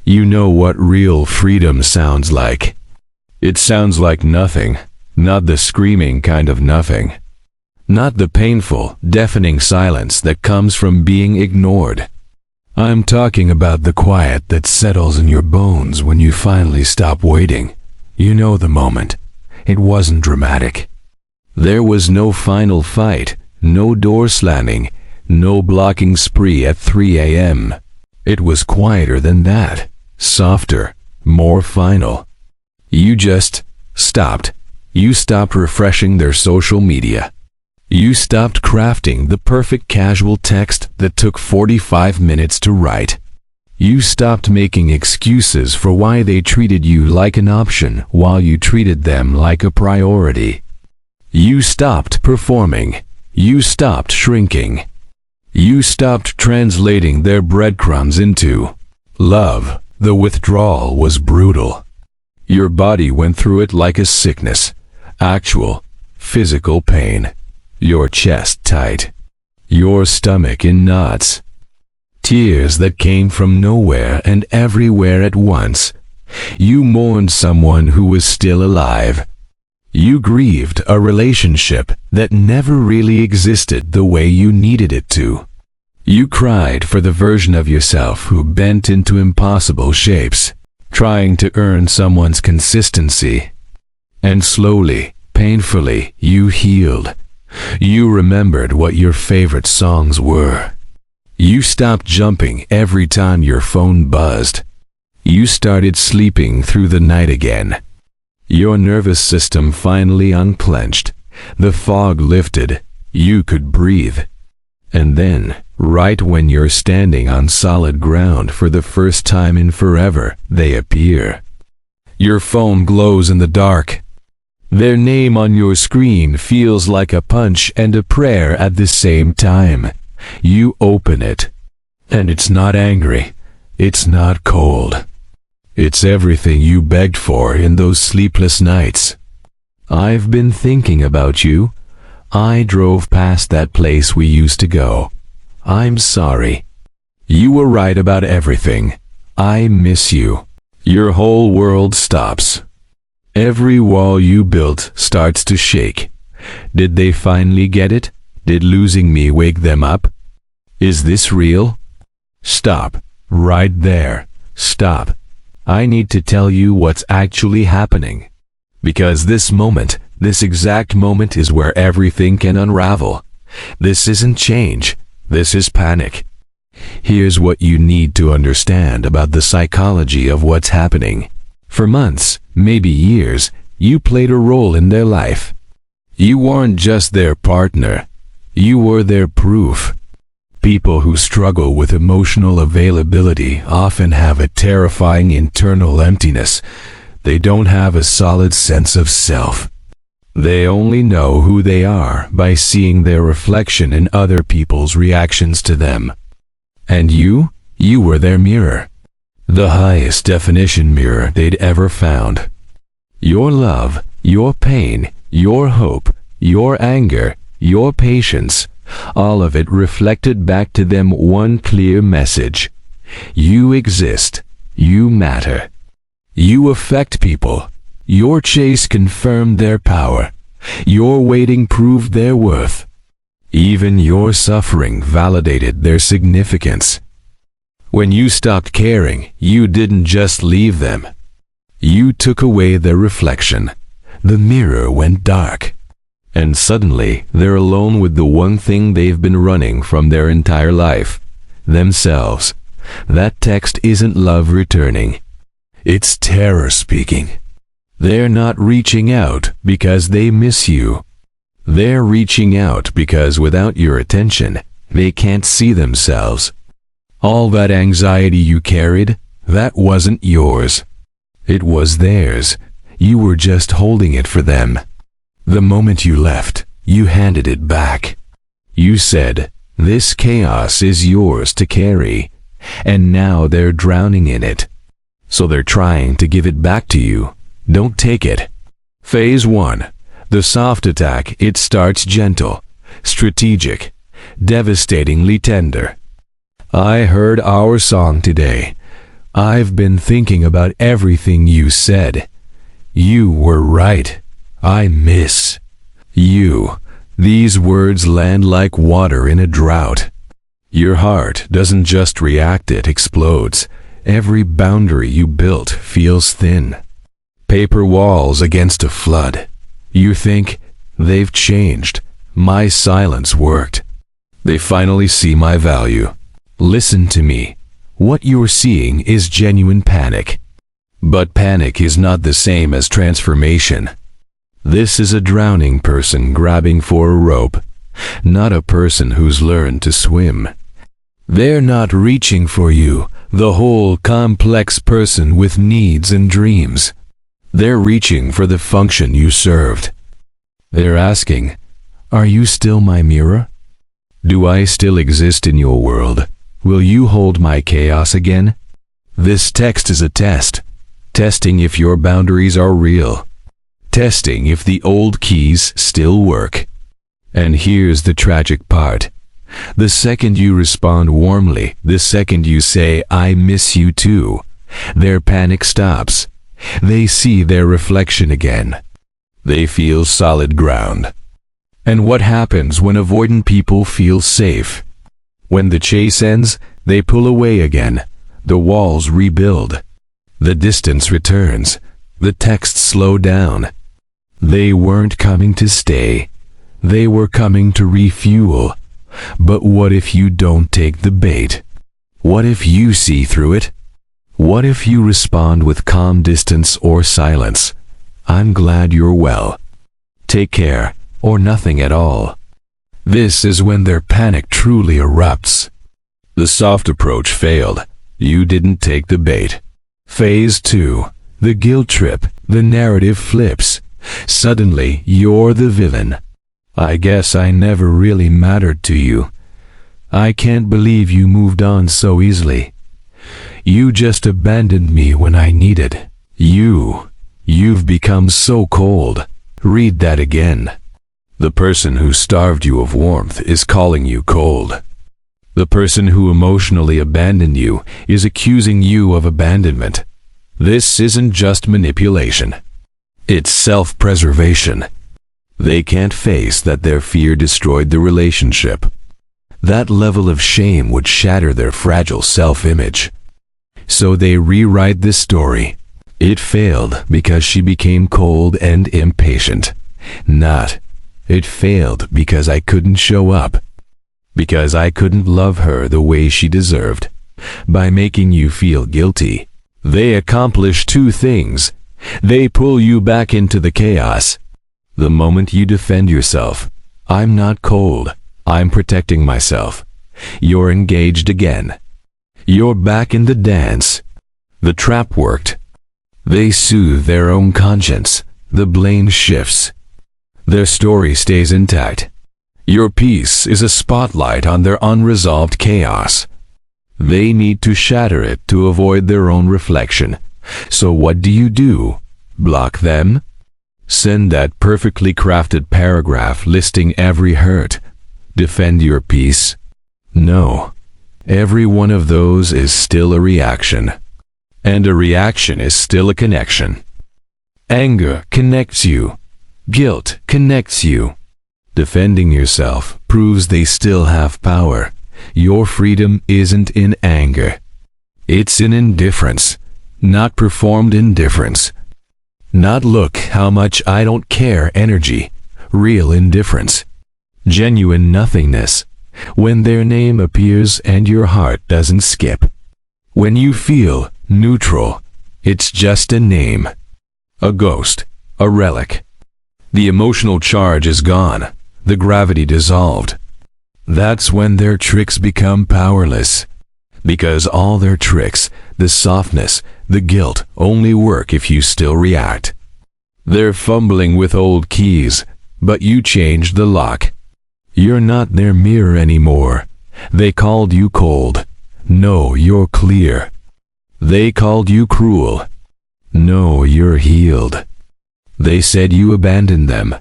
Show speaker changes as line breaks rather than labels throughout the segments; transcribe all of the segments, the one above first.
You know what real freedom sounds like. It sounds like nothing, not the screaming kind of nothing. Not the painful, deafening silence that comes from being ignored. I'm talking about the quiet that settles in your bones when you finally stop waiting. You know the moment. It wasn't dramatic. There was no final fight, no door slamming, no blocking spree at 3 a.m. It was quieter than that, softer, more final. You just stopped. You stopped refreshing their social media. You stopped crafting the perfect casual text that took 45 minutes to write. You stopped making excuses for why they treated you like an option while you treated them like a priority. You stopped performing. You stopped shrinking. You stopped translating their breadcrumbs into love. The withdrawal was brutal. Your body went through it like a sickness, actual, physical pain. Your chest tight. Your stomach in knots. Tears that came from nowhere and everywhere at once. You mourned someone who was still alive. You grieved a relationship that never really existed the way you needed it to. You cried for the version of yourself who bent into impossible shapes, trying to earn someone's consistency. And slowly, painfully, you healed. You remembered what your favorite songs were. You stopped jumping every time your phone buzzed. You started sleeping through the night again. Your nervous system finally unclenched. The fog lifted. You could breathe. And then, right when you're standing on solid ground for the first time in forever, they appear. Your phone glows in the dark. Their name on your screen feels like a punch and a prayer at the same time. You open it. And it's not angry. It's not cold. It's everything you begged for in those sleepless nights. I've been thinking about you. I drove past that place we used to go. I'm sorry. You were right about everything. I miss you. Your whole world stops. Every wall you built starts to shake. Did they finally get it? Did losing me wake them up? Is this real? Stop. Right there. Stop. I need to tell you what's actually happening. Because this moment, this exact moment is where everything can unravel. This isn't change. This is panic. Here's what you need to understand about the psychology of what's happening. For months, maybe years, you played a role in their life. You weren't just their partner. You were their proof. People who struggle with emotional availability often have a terrifying internal emptiness. They don't have a solid sense of self. They only know who they are by seeing their reflection in other people's reactions to them. And you were their mirror. The highest definition mirror they'd ever found. Your love, your pain, your hope, your anger, your patience, all of it reflected back to them one clear message. You exist. You matter. You affect people. Your chase confirmed their power. Your waiting proved their worth. Even your suffering validated their significance. When you stopped caring, you didn't just leave them. You took away their reflection. The mirror went dark. And suddenly, they're alone with the one thing they've been running from their entire life. Themselves. That text isn't love returning. It's terror speaking. They're not reaching out because they miss you. They're reaching out because without your attention, they can't see themselves. All that anxiety you carried, that wasn't yours. It was theirs. You were just holding it for them. The moment you left, you handed it back. You said, "This chaos is yours to carry," and now they're drowning in it. So they're trying to give it back to you. Don't take it. Phase 1. The soft attack. It starts gentle, strategic, devastatingly tender. I heard our song today. I've been thinking about everything you said. You were right. I miss you. These words land like water in a drought. Your heart doesn't just react, it explodes. Every boundary you built feels thin. Paper walls against a flood. You think, they've changed. My silence worked. They finally see my value. Listen to me. What you're seeing is genuine panic. But panic is not the same as transformation. This is a drowning person grabbing for a rope, not a person who's learned to swim. They're not reaching for you, the whole complex person with needs and dreams. They're reaching for the function you served. They're asking, are you still my mirror? Do I still exist in your world? Will you hold my chaos again? This text is a test. Testing if your boundaries are real. Testing if the old keys still work. And here's the tragic part. The second you respond warmly, the second you say, I miss you too, their panic stops. They see their reflection again. They feel solid ground. And what happens when avoidant people feel safe? When the chase ends, they pull away again. The walls rebuild. The distance returns. The texts slow down. They weren't coming to stay. They were coming to refuel. But what if you don't take the bait? What if you see through it? What if you respond with calm distance or silence? I'm glad you're well. Take care, or nothing at all. This is when their panic truly erupts. The soft approach failed. You didn't take the bait. Phase 2. The guilt trip. The narrative flips. Suddenly, you're the villain. I guess I never really mattered to you. I can't believe you moved on so easily. You just abandoned me when I needed. You've become so cold. Read that again. The person who starved you of warmth is calling you cold. The person who emotionally abandoned you is accusing you of abandonment. This isn't just manipulation. It's self-preservation. They can't face that their fear destroyed the relationship. That level of shame would shatter their fragile self-image. So they rewrite this story. It failed because she became cold and impatient. Not, it failed because I couldn't show up. Because I couldn't love her the way she deserved. By making you feel guilty, they accomplish two things. They pull you back into the chaos. The moment you defend yourself, I'm not cold, I'm protecting myself. You're engaged again. You're back in the dance. The trap worked. They soothe their own conscience. The blame shifts. Their story stays intact. Your peace is a spotlight on their unresolved chaos. They need to shatter it to avoid their own reflection. So what do? Block them? Send that perfectly crafted paragraph listing every hurt. Defend your peace? No. Every one of those is still a reaction. And a reaction is still a connection. Anger connects you. Guilt connects you. Defending yourself proves they still have power. Your freedom isn't in anger. It's in indifference. Not performed indifference. Not look how much I don't care energy. Real indifference. Genuine nothingness. When their name appears and your heart doesn't skip. When you feel neutral, it's just a name. A ghost. A relic. The emotional charge is gone. The gravity dissolved. That's when their tricks become powerless. Because all their tricks, the softness, the guilt, only work if you still react. They're fumbling with old keys, but you changed the lock. You're not their mirror anymore. They called you cold. No, you're clear. They called you cruel. No, you're healed. They said you abandoned them.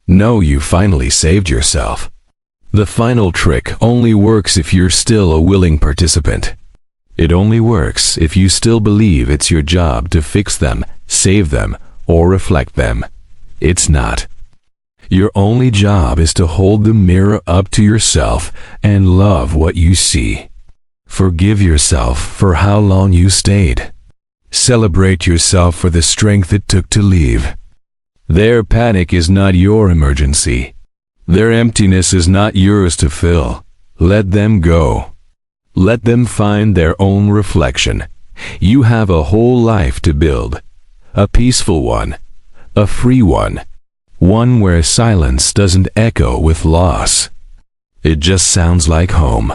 No, you finally saved yourself. The final trick only works if you're still a willing participant. It only works if you still believe it's your job to fix them, save them, or reflect them. It's not. Your only job is to hold the mirror up to yourself and love what you see. Forgive yourself for how long you stayed. Celebrate yourself for the strength it took to leave. Their panic is not your emergency. Their emptiness is not yours to fill. Let them go. Let them find their own reflection. You have a whole life to build. A peaceful one. A free one. One where silence doesn't echo with loss. It just sounds like home.